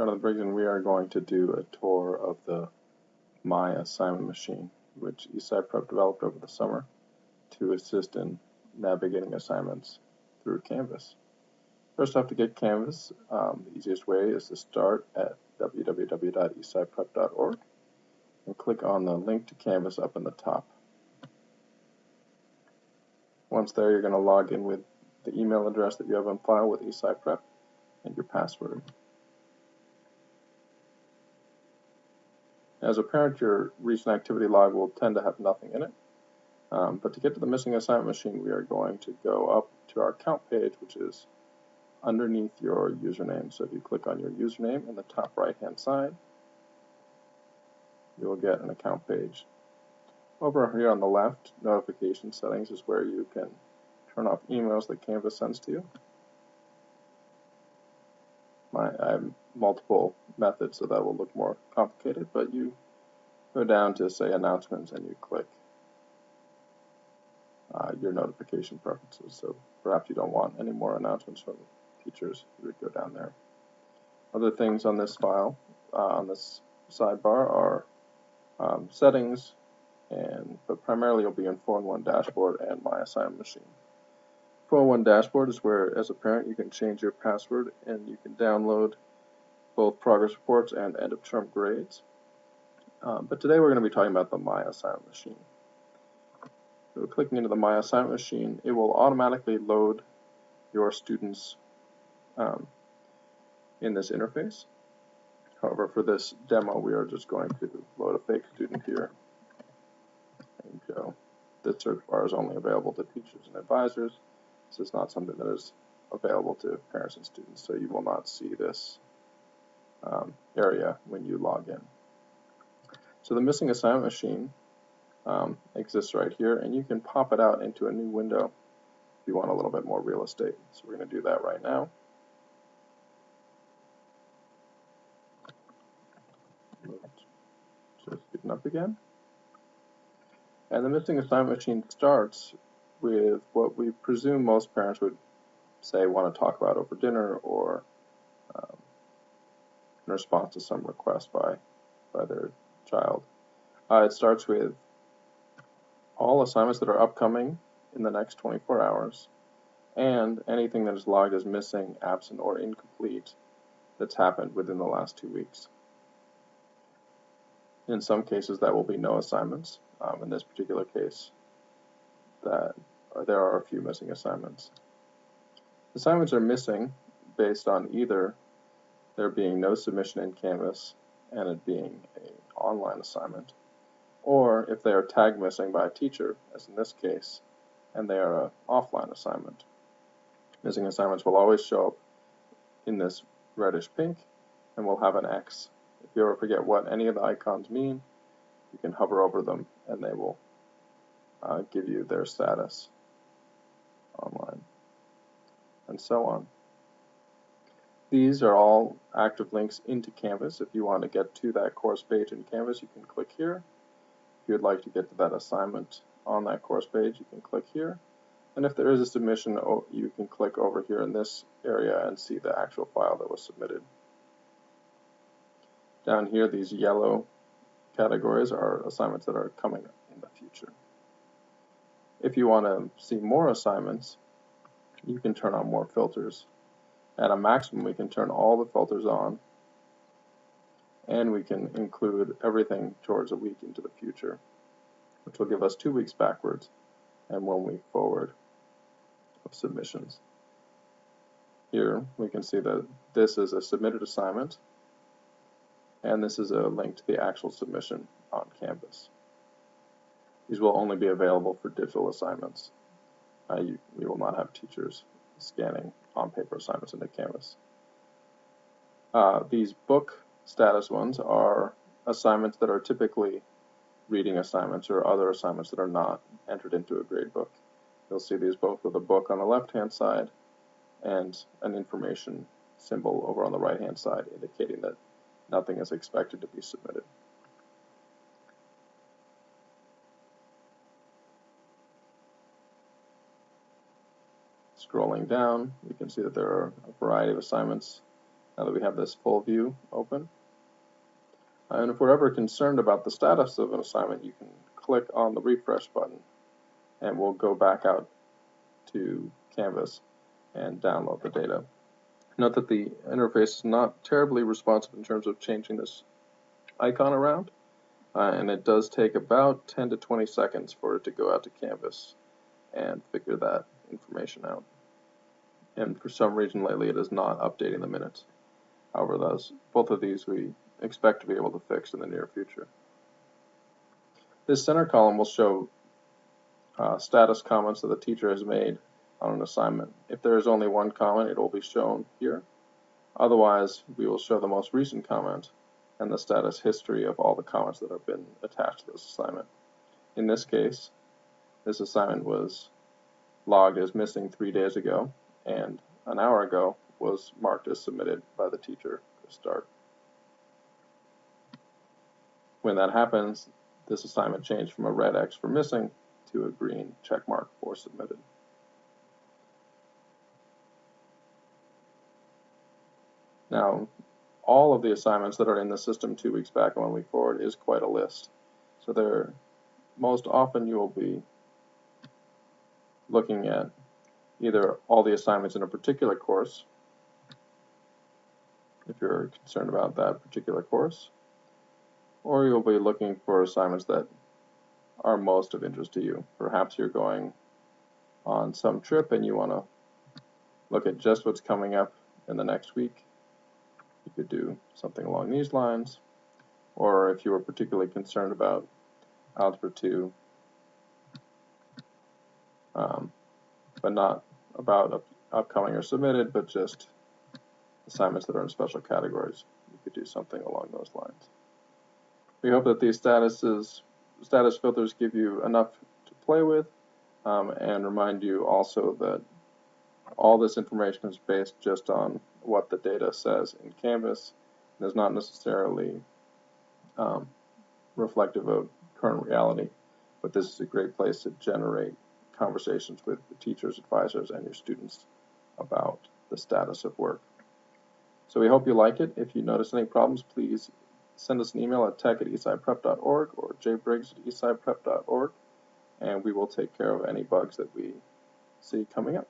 Jonathan Brigden, we are going to do a tour of the My Assignment Machine, which Eastside Prep developed over the summer to assist in navigating assignments through Canvas. First off, to get Canvas, the easiest way is to start at www.eastsideprep.org and click on the link to Canvas up in the top. Once there, you're going to log in with the email address that you have on file with Eastside Prep and your password. As a parent, your recent activity log will tend to have nothing in it, but to get to the missing assignment machine, we are going to go up to our account page, which is underneath your username. So if you click on your username in the top right-hand side, you will get an account page. Over here on the left, notification settings is where you can turn off emails that Canvas sends to you. I have multiple methods, so that will look more complicated, but you go down to, say, announcements, and you click your notification preferences. So perhaps you don't want any more announcements from teachers, you would go down there. Other things on this file, on this sidebar, are settings, but primarily you'll be in 4-in-1 Dashboard and My Assignment Machine. 4-in-1 Dashboard is where, as a parent, you can change your password and you can download both progress reports and end-of-term grades. But today we're going to be talking about the My Assignment Machine. So clicking into the My Assignment Machine, it will automatically load your students in this interface. However, for this demo, we are just going to load a fake student here and go. This search bar is only available to teachers and advisors. This is not something that is available to parents and students, so you will not see this area when you log in. So the missing assignment machine exists right here, and you can pop it out into a new window if you want a little bit more real estate. So we're going to do that right now. Just getting up again. And the missing assignment machine starts with what we presume most parents would say want to talk about over dinner or in response to some request by their child. It starts with all assignments that are upcoming in the next 24 hours and anything that is logged as missing, absent, or incomplete that's happened within the last 2 weeks. In some cases, that will be no assignments. In this particular case, there are a few missing assignments. Assignments are missing based on either there being no submission in Canvas and it being an online assignment, or if they are tagged missing by a teacher, as in this case, and they are an offline assignment. Missing assignments will always show up in this reddish pink and will have an X. If you ever forget what any of the icons mean, you can hover over them and they will give you their status online, and so on. These are all active links into Canvas. If you want to get to that course page in Canvas, you can click here. If you would like to get to that assignment on that course page, you can click here. And if there is a submission, you can click over here in this area and see the actual file that was submitted. Down here, these yellow categories are assignments that are coming in the future. If you want to see more assignments, you can turn on more filters. At a maximum, we can turn all the filters on, and we can include everything towards a week into the future, which will give us 2 weeks backwards and 1 week forward of submissions. Here we can see that this is a submitted assignment, and this is a link to the actual submission on Canvas. These will only be available for digital assignments. We will not have teachers scanning on-paper assignments into Canvas. These book status ones are assignments that are typically reading assignments or other assignments that are not entered into a grade book. You'll see these both with a book on the left-hand side and an information symbol over on the right-hand side indicating that nothing is expected to be submitted. Scrolling down, you can see that there are a variety of assignments now that we have this full view open. And if we're ever concerned about the status of an assignment, you can click on the refresh button and we'll go back out to Canvas and download the data. Note that the interface is not terribly responsive in terms of changing this icon around, and it does take about 10 to 20 seconds for it to go out to Canvas and figure that information out. And for some reason lately it is not updating the minutes. However, both of these we expect to be able to fix in the near future. This center column will show status comments that the teacher has made on an assignment. If there is only one comment, it will be shown here. Otherwise, we will show the most recent comment and the status history of all the comments that have been attached to this assignment. In this case, this assignment was logged as missing 3 days ago, and an hour ago was marked as submitted by the teacher to start. When that happens, this assignment changed from a red X for missing to a green check mark for submitted. Now, all of the assignments that are in the system 2 weeks back and 1 week forward is quite a list. So most often you will be looking at either all the assignments in a particular course, if you're concerned about that particular course, or you'll be looking for assignments that are most of interest to you. Perhaps you're going on some trip and you want to look at just what's coming up in the next week. You could do something along these lines. Or if you were particularly concerned about Algebra 2, but not about upcoming or submitted, but just assignments that are in special categories, you could do something along those lines. We hope that these status filters give you enough to play with, and remind you also that all this information is based just on what the data says in Canvas and is not necessarily reflective of current reality, but this is a great place to generate conversations with the teachers, advisors, and your students about the status of work. So we hope you like it. If you notice any problems, please send us an email at tech@eastsideprep.org or jbriggs@eastsideprep.org, and we will take care of any bugs that we see coming up.